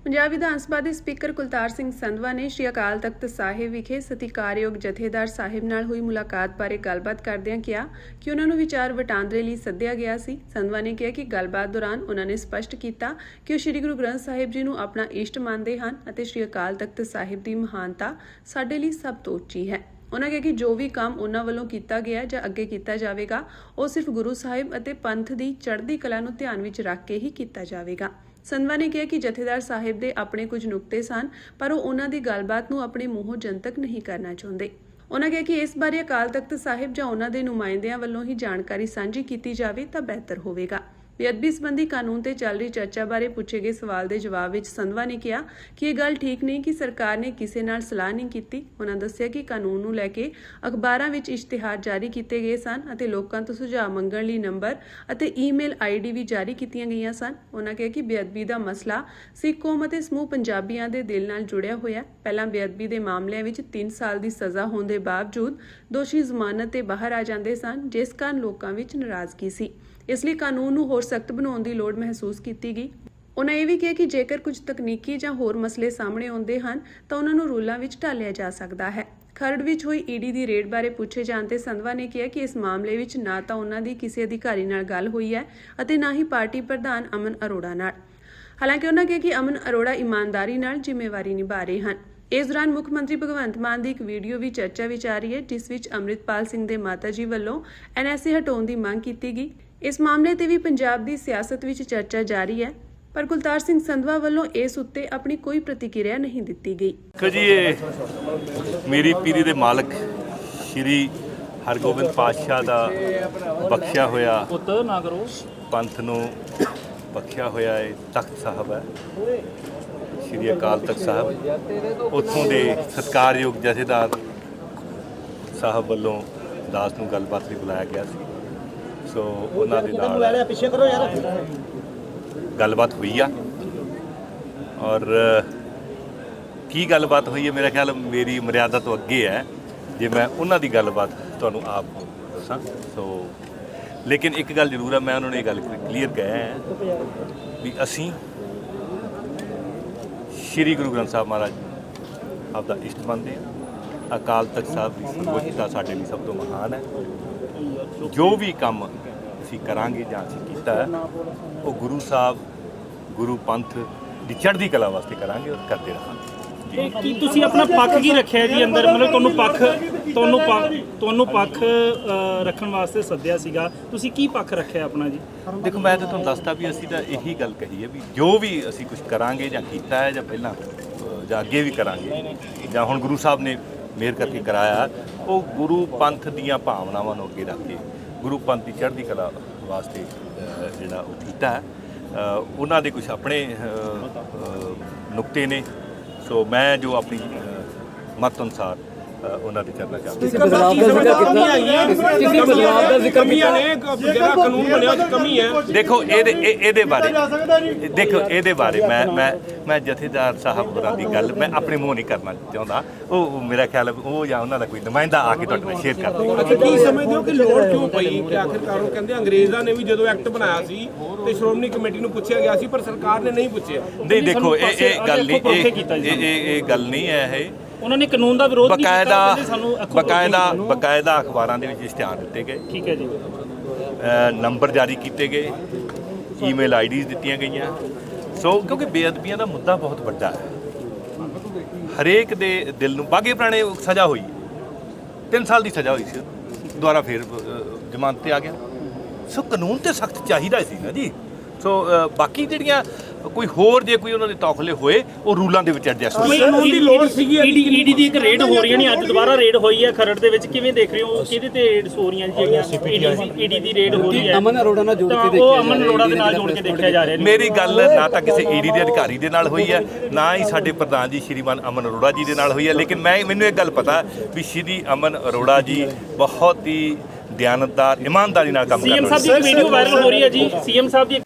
ਪੰਜਾਬ ਵਿਧਾਨ ਸਭਾ ਦੇ ਸਪੀਕਰ ਕੁਲਤਾਰ ਸਿੰਘ ਸੰਧਵਾ ਨੇ ਸ਼੍ਰੀ ਅਕਾਲ ਤਖਤ ਸਾਹਿਬ ਵਿਖੇ ਸਤਿਕਾਰਯੋਗ ਜਥੇਦਾਰ ਸਾਹਿਬ ਨਾਲ ਹੋਈ ਮੁਲਾਕਾਤ ਬਾਰੇ ਗੱਲਬਾਤ ਕਰਦਿਆਂ ਕਿਹਾ ਕਿ ਉਹਨਾਂ ਨੂੰ ਵਿਚਾਰ ਵਟਾਂਦਰੇ ਲਈ ਸੱਦਿਆ ਗਿਆ ਸੀ। ਸੰਧਵਾ ਨੇ ਕਿਹਾ ਕਿ ਗੱਲਬਾਤ ਦੌਰਾਨ ਉਹਨਾਂ ਨੇ ਸਪਸ਼ਟ ਕੀਤਾ ਕਿ ਉਹ ਸ਼੍ਰੀ ਗੁਰੂ ਗ੍ਰੰਥ ਸਾਹਿਬ ਜੀ ਨੂੰ ਆਪਣਾ ਇਸ਼ਟ ਮੰਨਦੇ ਹਨ ਅਤੇ ਸ਼੍ਰੀ ਅਕਾਲ ਤਖਤ ਸਾਹਿਬ ਦੀ ਮਹਾਨਤਾ ਸਾਡੇ ਲਈ ਸਭ ਤੋਂ ਉੱਚੀ ਹੈ। ਉਹਨਾਂ ਕਿਹਾ ਕਿ ਜੋ ਵੀ ਕੰਮ ਉਹਨਾਂ ਵੱਲੋਂ ਕੀਤਾ ਗਿਆ ਜਾਂ ਅੱਗੇ ਕੀਤਾ ਜਾਵੇਗਾ, ਉਹ ਸਿਰਫ ਗੁਰੂ ਸਾਹਿਬ ਅਤੇ ਪੰਥ ਦੀ ਚੜ੍ਹਦੀ ਕਲਾ ਨੂੰ ਧਿਆਨ ਵਿੱਚ ਰੱਖ ਕੇ ਹੀ ਕੀਤਾ ਜਾਵੇਗਾ। ਸੰਧਵਾ ਨੇ ਕਿਹਾ ਕਿ ਜਥੇਦਾਰ ਸਾਹਿਬ ਦੇ ਆਪਣੇ ਕੁਝ ਨੁਕਤੇ ਸਨ, ਪਰ ਉਹ ਉਹਨਾਂ ਦੀ ਗੱਲਬਾਤ ਨੂੰ ਆਪਣੇ ਮੂੰਹੋਂ ਜਨਤਕ ਨਹੀਂ ਕਰਨਾ ਚਾਹੁੰਦੇ। ਉਹਨਾਂ ਕਿਹਾ ਕਿ ਇਸ ਬਾਰੇ ਅਕਾਲ ਤਖਤ ਸਾਹਿਬ ਜਾਂ ਉਹਨਾਂ ਦੇ ਨੁਮਾਇੰਦਿਆਂ ਵੱਲੋਂ ਹੀ ਜਾਣਕਾਰੀ ਸਾਂਝੀ ਕੀਤੀ ਜਾਵੇ ਤਾਂ ਬਿਹਤਰ ਹੋਵੇਗਾ। ਬੇਅਦਬੀ ਸੰਬੰਧੀ ਕਾਨੂੰਨ ਤੇ ਚੱਲ ਰਹੀ ਚਰਚਾ ਬਾਰੇ ਪੁੱਛੇ ਗਏ ਸਵਾਲ ਦੇ ਜਵਾਬ ਵਿੱਚ ਸੰਧਵਾ ਨੇ ਕਿਹਾ ਕਿ ਇਹ ਗੱਲ ਠੀਕ ਨਹੀਂ ਕਿ ਸਰਕਾਰ ਨੇ ਕਿਸੇ ਨਾਲ ਸਲਾਹ ਨਹੀਂ ਕੀਤੀ। ਉਹਨਾਂ ਦੱਸਿਆ ਕਿ ਕਾਨੂੰਨ ਨੂੰ ਲੈ ਕੇ ਅਖਬਾਰਾਂ ਵਿੱਚ ਇਸ਼ਤਿਹਾਰ ਜਾਰੀ ਕੀਤੇ ਗਏ ਸਨ ਅਤੇ ਲੋਕਾਂ ਤੋਂ ਸੁਝਾਅ ਮੰਗਣ ਲਈ ਨੰਬਰ ਅਤੇ ਈਮੇਲ ਆਈਡੀ ਵੀ ਜਾਰੀ ਕੀਤੀਆਂ ਗਈਆਂ ਸਨ। ਉਹਨਾਂ ਕਿਹਾ ਕਿ ਬੇਅਦਬੀ ਦਾ ਮਸਲਾ ਸਿੱਖ ਕੌਮ ਅਤੇ ਸਮੂਹ ਪੰਜਾਬੀਆਂ ਦੇ ਦਿਲ ਨਾਲ ਜੁੜਿਆ ਹੋਇਆ। ਪਹਿਲਾਂ ਬੇਅਦਬੀ ਦੇ ਮਾਮਲਿਆਂ ਵਿੱਚ 3 ਸਾਲ ਦੀ ਸਜ਼ਾ ਹੋਣ ਦੇ ਬਾਵਜੂਦ ਦੋਸ਼ੀ ਜ਼ਮਾਨਤ ਤੇ ਬਾਹਰ ਆ ਜਾਂਦੇ ਸਨ, ਜਿਸ ਕਾਰਨ ਲੋਕਾਂ ਵਿੱਚ ਨਾਰਾਜ਼ਗੀ ਸੀ। ਇਸ ਲਈ ਕਾਨੂੰਨ ਨੂੰ ਹੋਰ ਸਖਤ ਬਣਾਉਣ ਦੀ ਲੋੜ ਮਹਿਸੂਸ ਕੀਤੀ ਗਈ। ਉਹਨਾਂ ਇਹ ਵੀ ਕਿਹਾ ਕਿ ਜੇਕਰ ਕੁਝ ਤਕਨੀਕੀ ਜਾਂ ਹੋਰ ਮਸਲੇ ਸਾਹਮਣੇ ਆਉਂਦੇ ਹਨ ਤਾਂ ਉਹਨਾਂ ਨੂੰ ਰੂਲਾਂ ਵਿੱਚ ਢਾਲਿਆ ਜਾ ਸਕਦਾ ਹੈ। ਖਰੜ ਵਿੱਚ ਹੋਈ ਈਡੀ ਦੀ ਰੇਡ ਬਾਰੇ ਪੁੱਛੇ ਜਾਣ ਤੇ ਸੰਧਵਾ ਨੇ ਕਿਹਾ ਕਿ ਇਸ ਮਾਮਲੇ ਵਿੱਚ ਨਾ ਤਾਂ ਉਹਨਾਂ ਦੀ ਕਿਸੇ ਅਧਿਕਾਰੀ ਨਾਲ ਗੱਲ ਹੋਈ ਹੈ ਅਤੇ ਨਾ ਹੀ ਪਾਰਟੀ ਪ੍ਰਧਾਨ ਅਮਨ ਅਰੋੜਾ ਨਾਲ। ਹਾਲਾਂਕਿ ਉਹਨਾਂ ਕਿਹਾ ਕਿ ਅਮਨ ਅਰੋੜਾ ਇਮਾਨਦਾਰੀ ਨਾਲ ਜ਼ਿੰਮੇਵਾਰੀ ਨਿਭਾ ਰਹੇ ਹਨ। ਇਸ ਦੌਰਾਨ ਮੁੱਖ ਮੰਤਰੀ ਭਗਵੰਤ ਮਾਨ ਦੀ ਇੱਕ ਵੀਡੀਓ ਵੀ ਚਰਚਾ ਵਿੱਚ ਆ ਰਹੀ ਹੈ, ਜਿਸ ਵਿੱਚ ਅੰਮ੍ਰਿਤਪਾਲ ਸਿੰਘ ਦੇ ਮਾਤਾ ਜੀ ਵੱਲੋਂ NSA ਹਟਾਉਣ ਦੀ ਮੰਗ ਕੀਤੀ ਗਈ। ਇਸ ਮਾਮਲੇ ਤੇ ਵੀ ਪੰਜਾਬ ਦੀ ਸਿਆਸਤ ਵਿੱਚ ਚਰਚਾ ਜਾਰੀ ਹੈ, ਪਰ ਕੁਲਤਾਰ ਸਿੰਘ ਸੰਧਵਾ ਵੱਲੋਂ ਇਸ ਉੱਤੇ ਆਪਣੀ ਕੋਈ ਪ੍ਰਤੀਕਿਰਿਆ ਨਹੀਂ ਦਿੱਤੀ ਗਈ। ਦੇਖੋ ਜੀ, ਇਹ ਮੇਰੀ ਪੀਰੀ ਦੇ ਮਾਲਕ ਸ਼੍ਰੀ ਹਰਗੋਬਿੰਦ ਪਾਤਸ਼ਾਹ ਦਾ ਬਖਸ਼ਿਆ ਹੋਇਆ ਪੰਥ ਨੂੰ ਬਖਸ਼ਿਆ ਹੋਇਆ ਇਹ ਤਖਤ ਸਾਹਿਬ ਹੈ, ਸ਼੍ਰੀ ਅਕਾਲ ਤਖਤ ਸਾਹਿਬ। ਉੱਥੋਂ ਦੇ ਸਤਿਕਾਰਯੋਗ ਜਥੇਦਾਰ ਸਾਹਿਬ ਵੱਲੋਂ ਦਾਸ ਨੂੰ ਗੱਲਬਾਤ ਲਈ ਬੁਲਾਇਆ ਗਿਆ ਸੀ। ਸੋ ਉਹਨਾਂ ਦੇ ਨਾਲ ਗੱਲਬਾਤ ਹੋਈ ਆ ਔਰ ਕੀ ਗੱਲਬਾਤ ਹੋਈ ਹੈ ਮੇਰਾ ਖਿਆਲ ਮੇਰੀ ਮਰਿਆਦਾ ਤੋਂ ਅੱਗੇ ਹੈ ਜੇ ਮੈਂ ਉਹਨਾਂ ਦੀ ਗੱਲਬਾਤ ਤੁਹਾਨੂੰ ਆਪ ਦੱਸਾਂ। ਸੋ ਲੇਕਿਨ ਇੱਕ ਗੱਲ ਜ਼ਰੂਰ ਹੈ, ਮੈਂ ਉਹਨਾਂ ਨੂੰ ਇਹ ਗੱਲ ਕਲੀਅਰ ਕਿਹਾ ਹੈ ਵੀ ਅਸੀਂ ਸ਼੍ਰੀ ਗੁਰੂ ਗ੍ਰੰਥ ਸਾਹਿਬ ਮਹਾਰਾਜ ਆਪ ਦਾ ਇਸ਼ਟ ਮੰਨਦੇ ਹਾਂ। ਅਕਾਲ ਤਖਤ ਸਾਹਿਬ ਦੀ ਸਰਵਉੱਚਤਾ ਸਾਡੇ ਲਈ ਸਭ ਤੋਂ ਮਹਾਨ ਹੈ। ਜੋ ਵੀ ਕੰਮ ਅਸੀਂ ਕਰਾਂਗੇ ਜਾਂ ਅਸੀਂ ਕੀਤਾ ਹੈ ਉਹ ਗੁਰੂ ਸਾਹਿਬ ਗੁਰੂ ਪੰਥ ਦੀ ਚੜ੍ਹਦੀ ਕਲਾ ਵਾਸਤੇ ਕਰਾਂਗੇ ਔਰ ਕਰਦੇ ਰਹਾਂਗੇ। ਕੀ ਤੁਸੀਂ ਆਪਣਾ ਪੱਖ ਕੀ ਰੱਖਿਆ ਜੀ ਅੰਦਰ, ਮਤਲਬ ਤੁਹਾਨੂੰ ਪੱਖ ਰੱਖਣ ਵਾਸਤੇ ਸੱਦਿਆ ਸੀਗਾ, ਤੁਸੀਂ ਕੀ ਪੱਖ ਰੱਖਿਆ ਆਪਣਾ ਜੀ? ਦੇਖੋ ਮੈਂ ਤਾਂ ਤੁਹਾਨੂੰ ਦੱਸਦਾ ਵੀ ਅਸੀਂ ਤਾਂ ਇਹੀ ਗੱਲ ਕਹੀ ਹੈ ਵੀ ਜੋ ਵੀ ਅਸੀਂ ਕੁਝ ਕਰਾਂਗੇ ਜਾਂ ਕੀਤਾ ਹੈ ਜਾਂ ਪਹਿਲਾਂ ਜਾਂ ਅੱਗੇ ਵੀ ਕਰਾਂਗੇ ਜਾਂ ਹੁਣ ਗੁਰੂ ਸਾਹਿਬ ਨੇ ਮਿਹਰ ਕਰਕੇ ਕਰਾਇਆ, ਉਹ ਗੁਰੂ ਪੰਥ ਦੀਆਂ ਭਾਵਨਾਵਾਂ ਨੂੰ ਅੱਗੇ ਰੱਖ ਕੇ ਗੁਰੂ ਪੰਥ ਦੀ ਚੜ੍ਹਦੀ ਕਲਾ ਵਾਸਤੇ ਜਿਹੜਾ ਉਹ ਕੀਤਾ ਹੈ। ਉਹਨਾਂ ਦੇ ਕੁਝ ਆਪਣੇ ਨੁਕਤੇ ਨੇ। ਸੋ ਮੈਂ ਜੋ ਆਪਣੀ ਮਤ ਅਨੁਸਾਰ ਉਹਨਾਂ ਦੇ ਚੱਲਣਾ ਚਾਹੁੰਦਾ। ਕਿਸੇ ਬਦਲਾਅ ਦਾ ਜ਼ਿਕਰ ਕੀਤਾ ਨੇ, ਜਿਹੜਾ ਕਾਨੂੰਨ ਬਣਿਆ ਉਹ ਕਮੀ ਹੈ। ਦੇਖੋ ਇਹਦੇ ਬਾਰੇ ਮੈਂ ਜਥੇਦਾਰ ਸਾਹਿਬ ਹੋਰਾਂ ਦੀ ਗੱਲ ਮੈਂ ਆਪਣੇ ਮੂੰਹ ਨਹੀਂ ਕਰਨਾ ਚਾਹੁੰਦਾ। ਉਹ ਮੇਰਾ ਖਿਆਲ ਉਹ ਜਾਂ ਉਹਨਾਂ ਦਾ ਕੋਈ ਨੁਮਾਇੰਦਾ ਆ ਕੇ ਤੁਹਾਡੇ ਨਾਲ ਸ਼ੇਅਰ ਕਰ ਦੇਗਾ। ਅੱਛਾ, ਕੀ ਸਮਝਦੇ ਹੋ ਕਿ ਲੋੜ ਕਿਉਂ ਪਈ ਕਿ ਆਖਿਰਕਾਰ ਉਹ ਕਹਿੰਦੇ ਅੰਗਰੇਜ਼ਾਂ ਨੇ ਵੀ ਜਦੋਂ ਐਕਟ ਬਣਾਇਆ ਸੀ ਤੇ ਸ਼੍ਰੋਮਣੀ ਕਮੇਟੀ ਨੂੰ ਪੁੱਛਿਆ ਗਿਆ ਸੀ ਪਰ ਸਰਕਾਰ ਨੇ ਨਹੀਂ ਪੁੱਛਿਆ? ਨਹੀਂ ਦੇਖੋ ਇਹ ਗੱਲ ਨਹੀਂ ਹੈ। ਇਹ ਉਹਨਾਂ ਨੇ ਕਾਨੂੰਨ ਦਾ ਵਿਰੋਧ ਨਹੀਂ ਕੀਤਾ, ਬਕਾਇਦਾ ਅਖਬਾਰਾਂ ਦੇ ਵਿੱਚ ਇਸ਼ਤਿਹਾਰ ਦਿੱਤੇ ਗਏ। ਠੀਕ ਹੈ ਜੀ। ਨੰਬਰ ਜਾਰੀ ਕੀਤੇ ਗਏ, ਈਮੇਲ ਆਈਡੀਜ਼ ਦਿੱਤੀਆਂ ਗਈਆਂ। ਸੋ ਕਿਉਂਕਿ ਬੇਅਦਬੀਆਂ ਦਾ ਮੁੱਦਾ ਬਹੁਤ ਵੱਡਾ ਹੈ, ਹਰੇਕ ਦੇ ਦਿਲ ਨੂੰ। ਬਾਗੇ ਪੁਰਾਣੇ ਸਜ਼ਾ ਹੋਈ 3 ਸਾਲ ਦੀ ਸਜ਼ਾ ਹੋਈ ਸੀ, ਦੁਬਾਰਾ ਫਿਰ ਜ਼ਮਾਨਤ ਤੇ ਆ ਗਿਆ। ਸੋ ਕਾਨੂੰਨ ਤੇ ਸਖਤ ਚਾਹੀਦਾ ਸੀ ਨਾ ਜੀ। ਸੋ ਬਾਕੀ ਜਿਹੜੀਆਂ ਕੋਈ ਹੋਰ ਜੇ ਕੋਈ ਉਹਨਾਂ ਦੇ ਤੌਖਲੇ ਹੋਏ ਉਹ ਰੂਲਾਂ ਦੇ ਵਿੱਚ ਐਡਜਸਟ ਹੋਏ। ਕਾਨੂੰਨ ਦੀ ਲੋੜ ਸੀਗੀ। ਈਡੀ ਦੀ ਇੱਕ ਰੇਡ ਹੋ ਰਹੀ ਹੈ, ਨਹੀਂ ਅੱਜ ਦੁਬਾਰਾ ਰੇਡ ਹੋਈ ਹੈ ਖਰੜ ਦੇ ਵਿੱਚ, ਕਿਵੇਂ ਦੇਖ ਰਹੇ ਹੋ? ਕਿਹਦੇ ਤੇ ਰੇਡਸ ਹੋ ਰਹੀਆਂ ਜੀ? ਈਡੀ ਦੀ ਰੇਡ ਹੋ ਰਹੀ ਹੈ, ਅਮਨ ਅਰੋੜਾ ਨਾਲ ਜੋੜ ਕੇ ਦੇਖਿਆ, ਉਹ ਅਮਨ ਅਰੋੜਾ ਦੇ ਨਾਲ ਜੋੜ ਕੇ ਦੇਖਿਆ ਜਾ ਰਿਹਾ। ਮੇਰੀ ਗੱਲ ਨਾ ਤਾਂ ਕਿਸੇ ਈਡੀ ਦੇ ਅਧਿਕਾਰੀ ਦੇ ਨਾਲ ਹੋਈ ਹੈ, ਨਾ ਹੀ ਸਾਡੇ ਪ੍ਰਧਾਨ ਜੀ ਸ਼੍ਰੀਮਾਨ ਅਮਨ ਅਰੋੜਾ ਜੀ ਦੇ ਨਾਲ ਹੋਈ ਹੈ। ਲੇਕਿਨ ਮੈਨੂੰ ਇੱਕ ਗੱਲ ਪਤਾ ਵੀ ਸ਼੍ਰੀ ਅਮਨ ਅਰੋੜਾ ਜੀ ਬਹੁਤ ਹੀ ਦਿਆਨਤਦਾਰ ਇਮਾਨਦਾਰੀ ਨਾਲ ਕੰਮ ਕਰ ਰਹੇ। ਸੀਐਮ ਸਾਹਿਬ ਦੀ ਇੱਕ ਵੀਡੀਓ ਵਾਇਰਲ ਹੋ ਰਹੀ ਹੈ ਜੀ। ਸੀਐਮ ਸਾਹਿਬ ਦੀ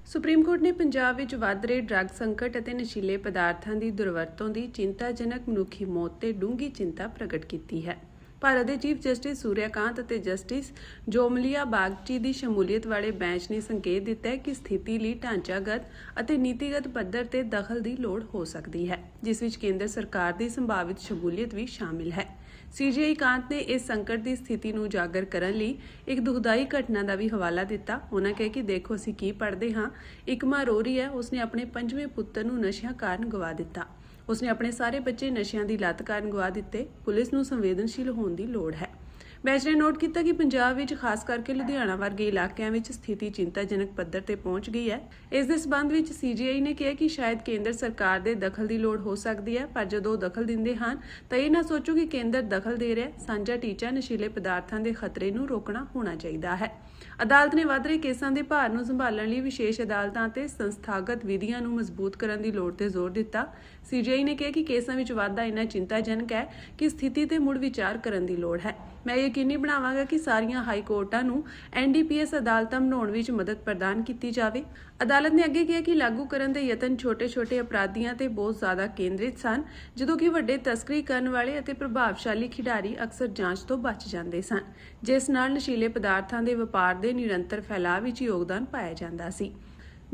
ਸੁਪਰੀਮ ਕੋਰਟ ਨੇ ਪੰਜਾਬ ਵਿੱਚ ਵੱਧ ਰਹੇ ਡਰੱਗ ਸੰਕਟ ਅਤੇ ਨਸ਼ੀਲੇ ਪਦਾਰਥਾਂ ਦੀ ਦੁਰਵਰਤੋਂ ਦੀ ਚਿੰਤਾਜਨਕ ਮਨੁੱਖੀ ਮੌਤ ਤੇ ਡੂੰਘੀ ਚਿੰਤਾ ਪ੍ਰਗਟ ਕੀਤੀ ਹੈ। ਭਾਰਤ ਦੇ ਚੀਫ ਜਸਟਿਸ ਸੂਰਿਆਕਾਂਤ ਅਤੇ ਜਸਟਿਸ ਜੋਮਲੀਆ ਬਾਗਚੀ ਦੀ ਸ਼ਮੂਲੀਅਤ ਵਾਲੇ ਬੈਂਚ ਨੇ ਸੰਕੇਤ ਦਿੱਤਾ ਹੈ ਕਿ ਸਥਿਤੀ ਲਈ ਢਾਂਚਾਗਤ ਅਤੇ ਨੀਤੀਗਤ ਪੱਧਰ ਤੇ ਦਖਲ ਦੀ ਲੋੜ ਹੋ ਸਕਦੀ ਹੈ, ਜਿਸ ਵਿੱਚ ਕੇਂਦਰ ਸਰਕਾਰ ਦੀ ਸੰਭਾਵਿਤ ਸ਼ਮੂਲੀਅਤ ਵੀ ਸ਼ਾਮਿਲ ਹੈ। ਸੀਜੀਆਈ ਕਾਂਤ ਨੇ ਇਸ ਸੰਕਟ ਦੀ ਸਥਿਤੀ ਨੂੰ ਉਜਾਗਰ ਕਰਨ ਲਈ ਇੱਕ ਦੁਖਦਾਈ ਘਟਨਾ ਦਾ ਵੀ ਹਵਾਲਾ ਦਿੱਤਾ। ਉਹਨਾਂ ਕਹੇ ਕਿ ਦੇਖੋ ਅਸੀਂ ਕੀ ਪੜ੍ਹਦੇ ਹਾਂ। ਇੱਕ ਮਾਂ ਰੋ ਰਹੀ ਹੈ, ਉਸਨੇ ਆਪਣੇ 5ਵੇਂ ਪੁੱਤਰ ਨੂੰ ਨਸ਼ਿਆਂ ਕਾਰਨ ਗਵਾ ਦਿੱਤਾ। ਉਸਨੇ ਆਪਣੇ ਸਾਰੇ ਬੱਚੇ ਨਸ਼ਿਆਂ ਦੀ ਲੱਤ ਕਾਰਨ ਗਵਾ ਦਿੱਤੇ। ਪੁਲਿਸ ਨੂੰ ਸੰਵੇਦਨਸ਼ੀਲ ਹੋਣ ਦੀ ਲੋੜ ਹੈ। ਬੈਂਚ ਨੇ ਨੋਟ ਕੀਤਾ ਕਿ ਪੰਜਾਬ ਵਿੱਚ ਖਾਸ ਕਰਕੇ ਲੁਧਿਆਣਾ ਵਰਗੇ ਇਲਾਕਿਆਂ ਵਿੱਚ ਸਥਿਤੀ ਚਿੰਤਾਜਨਕ ਪੱਧਰ ਤੇ ਪਹੁੰਚ ਗਈ ਹੈ। ਇਸ ਦੇ ਸਬੰਧ ਵਿੱਚ ਸੀਜੀਆਈ ਨੇ ਕਿਹਾ ਕਿ ਸ਼ਾਇਦ ਕੇਂਦਰ ਸਰਕਾਰ ਦੇ ਦਖਲ ਦੀ ਲੋੜ ਹੋ ਸਕਦੀ ਹੈ, ਪਰ ਜਦੋਂ ਦਖਲ ਦਿੰਦੇ ਹਨ ਤਾਂ ਇਹ ਨਾ ਸੋਚੋ ਕਿ ਕੇਂਦਰ ਦਖਲ ਦੇ ਰਿਹਾ। ਸਾਂਝਾ ਟੀਚਾ ਨਸ਼ੀਲੇ ਪਦਾਰਥਾਂ ਦੇ ਖਤਰੇ ਨੂੰ ਰੋਕਣਾ ਹੋਣਾ ਚਾਹੀਦਾ ਹੈ। ਅਦਾਲਤ ਨੇ ਵੱਧ ਰਹੇ ਕੇਸਾਂ ਦੇ ਭਾਰ ਨੂੰ ਸੰਭਾਲਣ ਲਈ ਵਿਸ਼ੇਸ਼ ਅਦਾਲਤਾਂ ਅਤੇ ਸੰਸਥਾਗਤ ਵਿਧੀਆਂ ਨੂੰ ਮਜ਼ਬੂਤ ਕਰਨ ਦੀ ਲੋੜ ਤੇ ਜ਼ੋਰ ਦਿੱਤਾ। ਸੀਜੀਆਈ ਨੇ ਕਿਹਾ ਕਿ ਕੇਸਾਂ ਵਿੱਚ ਵਾਧਾ ਇੰਨਾ ਚਿੰਤਾਜਨਕ ਹੈ ਕਿ ਸਥਿਤੀ ਤੇ ਮੁੜ ਵਿਚਾਰ ਕਰਨ ਦੀ ਲੋੜ ਹੈ। ਮੈਂ ਯਕੀਨੀ ਬਣਾਵਾਂਗਾ ਕਿ ਸਾਰੀਆਂ ਹਾਈ ਕੋਰਟਾਂ ਨੂੰ ਐਨਡੀਪੀਐਸ ਅਦਾਲਤਾਂ ਬਣਾਉਣ ਵਿੱਚ ਮਦਦ ਪ੍ਰਦਾਨ ਕੀਤੀ ਜਾਵੇ। ਅਦਾਲਤ ਨੇ ਅੱਗੇ ਕਿਹਾ ਕਿ ਲਾਗੂ ਕਰਨ ਦੇ ਯਤਨ ਛੋਟੇ-ਛੋਟੇ ਅਪਰਾਧੀਆਂ ਤੇ ਬਹੁਤ ਜ਼ਿਆਦਾ ਕੇਂਦਰਿਤ ਸਨ, ਜਦੋਂ ਕਿ ਵੱਡੇ ਤਸਕਰੀ ਕਰਨ ਵਾਲੇ ਅਤੇ ਪ੍ਰਭਾਵਸ਼ਾਲੀ ਖਿਡਾਰੀ ਅਕਸਰ ਜਾਂਚ ਤੋਂ ਬਚ ਜਾਂਦੇ ਸਨ, ਜਿਸ ਨਾਲ ਨਸ਼ੀਲੇ ਪਦਾਰਥਾਂ ਦੇ ਵਪਾਰ ਦੇ ਨਿਰੰਤਰ ਫੈਲਾਅ ਵਿੱਚ ਯੋਗਦਾਨ ਪਾਇਆ ਜਾਂਦਾ ਸੀ।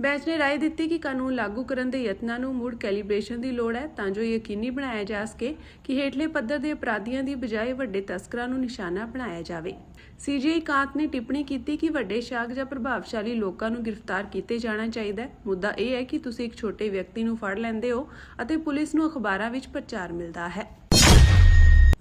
ਬੈਂਚ ਨੇ ਰਾਏ ਦਿੱਤੀ ਕਿ ਕਾਨੂੰਨ ਲਾਗੂ ਕਰਨ ਦੇ ਯਤਨਾਂ ਨੂੰ ਮੁੜ ਕੈਲੀਬ੍ਰੇਸ਼ਨ ਦੀ ਲੋੜ ਹੈ ਤਾਂ ਜੋ ਯਕੀਨੀ ਬਣਾਇਆ ਜਾ ਸਕੇ ਕਿ ਹੇਠਲੇ ਪੱਧਰ ਦੇ ਅਪਰਾਧੀਆਂ ਦੀ ਬਜਾਏ ਵੱਡੇ ਤਸਕਰਾਂ ਨੂੰ ਨਿਸ਼ਾਨਾ ਬਣਾਇਆ ਜਾਵੇ। ਸੀਜੀਆਈ ਕਾਂਤ ਨੇ ਟਿੱਪਣੀ ਕੀਤੀ ਕਿ ਵੱਡੇ ਸ਼ਾਖ ਜਾਂ ਪ੍ਰਭਾਵਸ਼ਾਲੀ ਲੋਕਾਂ ਨੂੰ ਗ੍ਰਿਫਤਾਰ ਕੀਤੇ ਜਾਣਾ ਚਾਹੀਦਾ ਹੈ। ਮੁੱਦਾ ਇਹ ਹੈ ਕਿ ਤੁਸੀਂ ਇੱਕ ਛੋਟੇ ਵਿਅਕਤੀ ਨੂੰ ਫੜ ਲੈਂਦੇ ਹੋ ਅਤੇ ਪੁਲਿਸ ਨੂੰ ਅਖਬਾਰਾਂ ਵਿੱਚ ਪ੍ਰਚਾਰ ਮਿਲਦਾ ਹੈ।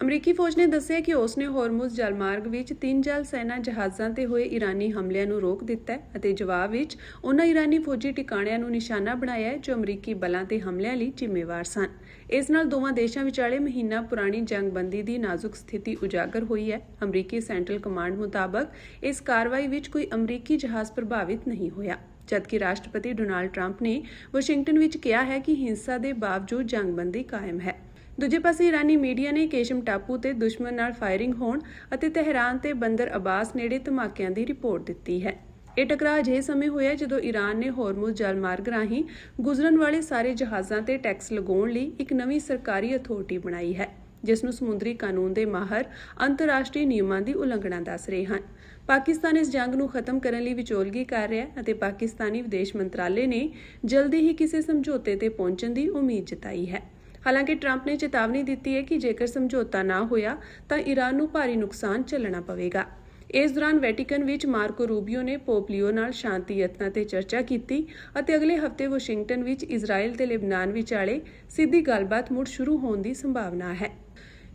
ਅਮਰੀਕੀ ਫੌਜ ਨੇ ਦੱਸਿਆ ਕਿ ਉਸਨੇ ਹੋਰਮੁਜ਼ ਜਲਮਾਰਗ ਵਿੱਚ 3 ਜਲ ਸੈਨਾ ਜਹਾਜ਼ਾਂ ਤੇ ਹੋਏ ਈਰਾਨੀ ਹਮਲਿਆਂ ਨੂੰ ਰੋਕ ਦਿੱਤਾ ਹੈ ਅਤੇ ਜਵਾਬ ਵਿੱਚ ਉਹਨਾਂ ਈਰਾਨੀ ਫੌਜੀ ਟਿਕਾਣਿਆਂ ਨੂੰ ਨਿਸ਼ਾਨਾ ਬਣਾਇਆ ਹੈ ਜੋ ਅਮਰੀਕੀ ਬਲਾਂ ਤੇ ਹਮਲਿਆਂ ਲਈ ਜ਼ਿੰਮੇਵਾਰ ਸਨ। ਇਸ ਨਾਲ ਦੋਵਾਂ ਦੇਸ਼ਾਂ ਵਿਚਾਲੇ ਮਹੀਨਾ ਪੁਰਾਣੀ ਜੰਗਬੰਦੀ ਦੀ ਨਾਜ਼ੁਕ ਸਥਿਤੀ ਉਜਾਗਰ ਹੋਈ ਹੈ। ਅਮਰੀਕੀ ਸੈਂਟਰਲ ਕਮਾਂਡ ਮੁਤਾਬਕ ਇਸ ਕਾਰਵਾਈ ਵਿੱਚ ਕੋਈ ਅਮਰੀਕੀ ਜਹਾਜ਼ ਪ੍ਰਭਾਵਿਤ ਨਹੀਂ ਹੋਇਆ, ਜਦਕਿ ਰਾਸ਼ਟਰਪਤੀ ਡੋਨਾਲਡ ਟਰੰਪ ਨੇ ਵਾਸ਼ਿੰਗਟਨ ਵਿੱਚ ਕਿਹਾ ਹੈ ਕਿ ਹਿੰਸਾ ਦੇ ਬਾਵਜੂਦ ਜੰਗਬੰਦੀ ਕਾਇਮ ਹੈ। ਦੂਜੇ ਪਾਸੇ ਇਰਾਨੀ ਮੀਡੀਆ ਨੇ ਕੇਸ਼ਮ ਟਾਪੂ ਤੇ ਦੁਸ਼ਮਣ ਨਾਲ ਫਾਇਰਿੰਗ ਹੋਣ ਅਤੇ ਤਹਿਰਾਨ ਤੇ ਬੰਦਰ ਅਬਾਸ ਨੇੜੇ ਧਮਾਕਿਆਂ ਦੀ ਰਿਪੋਰਟ ਦਿੱਤੀ ਹੈ। ਇਹ ਟਕਰਾਅ ਅਜਿਹੇ ਸਮੇਂ ਹੋਇਆ ਜਦੋਂ ਈਰਾਨ ਨੇ ਹੋਰਮੁਜ਼ ਜਲਮਾਰਗ ਰਾਹੀਂ ਗੁਜ਼ਰਨ ਵਾਲੇ ਸਾਰੇ ਜਹਾਜ਼ਾਂ ਤੇ ਟੈਕਸ ਲਗਾਉਣ ਲਈ ਇੱਕ ਨਵੀਂ ਸਰਕਾਰੀ ਅਥਾਰਟੀ ਬਣਾਈ ਹੈ, ਜਿਸ ਨੂੰ ਸਮੁੰਦਰੀ ਕਾਨੂੰਨ ਦੇ ਮਾਹਰ ਅੰਤਰਰਾਸ਼ਟਰੀ ਨਿਯਮਾਂ ਦੀ ਉਲੰਘਣਾ ਦੱਸ ਰਹੇ ਹਨ। ਪਾਕਿਸਤਾਨ ਇਸ ਜੰਗ ਨੂੰ ਖਤਮ ਕਰਨ ਲਈ ਵਿਚੋਲਗੀ ਕਰ ਰਿਹਾ ਹੈ ਅਤੇ ਪਾਕਿਸਤਾਨੀ ਵਿਦੇਸ਼ ਮੰਤਰਾਲੇ ਨੇ ਜਲਦੀ ਹੀ ਕਿਸੇ ਸਮਝੌਤੇ ਤੇ ਪਹੁੰਚਣ ਦੀ ਉਮੀਦ ਜਤਾਈ ਹੈ। ਹਾਲਾਂਕਿ ਟਰੰਪ ਨੇ ਚੇਤਾਵਨੀ ਦਿੱਤੀ ਹੈ ਕਿ ਜੇਕਰ ਸਮਝੌਤਾ ਨਾ ਹੋਇਆ ਤਾਂ ਈਰਾਨ ਨੂੰ ਭਾਰੀ ਨੁਕਸਾਨ ਝੱਲਣਾ ਪਵੇਗਾ। ਇਸ ਦੌਰਾਨ ਵੈਟੀਕਨ ਵਿੱਚ ਮਾਰਕੋ ਰੂਬੀਓ ਨੇ ਪੋਪ ਲੀਓ ਨਾਲ ਸ਼ਾਂਤੀ ਯਤਨਾਂ ਤੇ ਚਰਚਾ ਕੀਤੀ ਅਤੇ ਅਗਲੇ ਹਫ਼ਤੇ ਵਾਸ਼ਿੰਗਟਨ ਵਿੱਚ ਇਜ਼ਰਾਈਲ ਤੇ ਲਿਬਨਾਨ ਵਿਚਾਲੇ ਸਿੱਧੀ ਗੱਲਬਾਤ ਮੁੜ ਸ਼ੁਰੂ ਹੋਣ ਦੀ ਸੰਭਾਵਨਾ ਹੈ।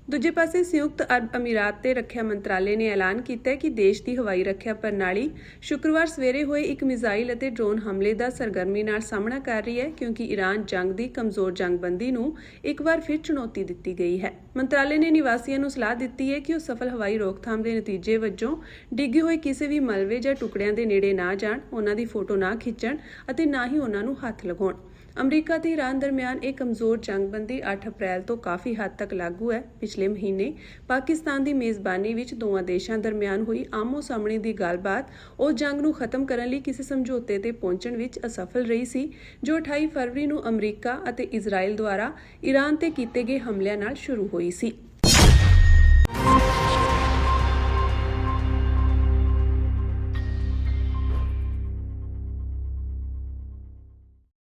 ਦੂਜੇ ਪਾਸੇ ਸੰਯੁਕਤ ਅਰਬ ਅਮੀਰਾਤ ਤੇ ਰੱਖਿਆ ਮੰਤਰਾਲੇ ਨੇ ਐਲਾਨ ਕੀਤਾ ਹੈ ਕਿ ਦੇਸ਼ ਦੀ ਹਵਾਈ ਰੱਖਿਆ ਪ੍ਰਣਾਲੀ ਸ਼ੁੱਕਰਵਾਰ ਸਵੇਰੇ ਹੋਏ ਇੱਕ ਮਿਜ਼ਾਈਲ ਅਤੇ ਡਰੋਨ ਹਮਲੇ ਦਾ ਸਰਗਰਮੀ ਨਾਲ ਸਾਹਮਣਾ ਕਰ ਰਹੀ ਹੈ, ਕਿਉਂਕਿ ਈਰਾਨ ਜੰਗ ਦੀ ਕਮਜ਼ੋਰ ਜੰਗਬੰਦੀ ਨੂੰ ਇੱਕ ਵਾਰ ਫਿਰ ਚੁਣੌਤੀ ਦਿੱਤੀ ਗਈ ਹੈ। ਮੰਤਰਾਲੇ ਨੇ ਨਿਵਾਸੀਆਂ ਨੂੰ ਸਲਾਹ ਦਿੱਤੀ ਹੈ ਕਿ ਉਹ ਸਫਲ ਹਵਾਈ ਰੋਕਥਾਮ ਦੇ ਨਤੀਜੇ ਵਜੋਂ ਡਿੱਗੇ ਹੋਏ ਕਿਸੇ ਵੀ ਮਲਬੇ ਜਾਂ ਟੁਕੜਿਆਂ ਦੇ ਨੇੜੇ ਨਾ ਜਾਣ, ਉਹਨਾਂ ਦੀ ਫੋਟੋ ਨਾ ਖਿੱਚਣ ਅਤੇ ਨਾ ਹੀ ਉਹਨਾਂ ਨੂੰ ਹੱਥ ਲਗਾਉਣ। ਅਮਰੀਕਾ ਤੇ ਈਰਾਨ ਦਰਮਿਆਨ ਇਹ ਕਮਜ਼ੋਰ ਜੰਗਬੰਦੀ 8 ਅਪ੍ਰੈਲ ਤੋਂ ਕਾਫੀ ਹੱਦ ਤੱਕ ਲਾਗੂ ਹੈ। ਪਿਛਲੇ ਮਹੀਨੇ ਪਾਕਿਸਤਾਨ ਦੀ ਮੇਜ਼ਬਾਨੀ ਵਿੱਚ ਦੋਵਾਂ ਦੇਸ਼ਾਂ ਦਰਮਿਆਨ ਹੋਈ ਆਮੋ-ਸਾਹਮਣੇ ਦੀ ਗੱਲਬਾਤ ਉਸ ਜੰਗ ਨੂੰ ਖਤਮ ਕਰਨ ਲਈ ਕਿਸੇ ਸਮਝੌਤੇ ਤੇ ਪਹੁੰਚਣ ਵਿੱਚ ਅਸਫਲ ਰਹੀ ਸੀ, ਜੋ 28 ਫਰਵਰੀ ਨੂੰ ਅਮਰੀਕਾ ਅਤੇ ਇਜ਼ਰਾਈਲ ਦੁਆਰਾ ਈਰਾਨ ਤੇ ਕੀਤੇ ਗਏ ਹਮਲਿਆਂ ਨਾਲ ਸ਼ੁਰੂ ਹੋਈ ਸੀ।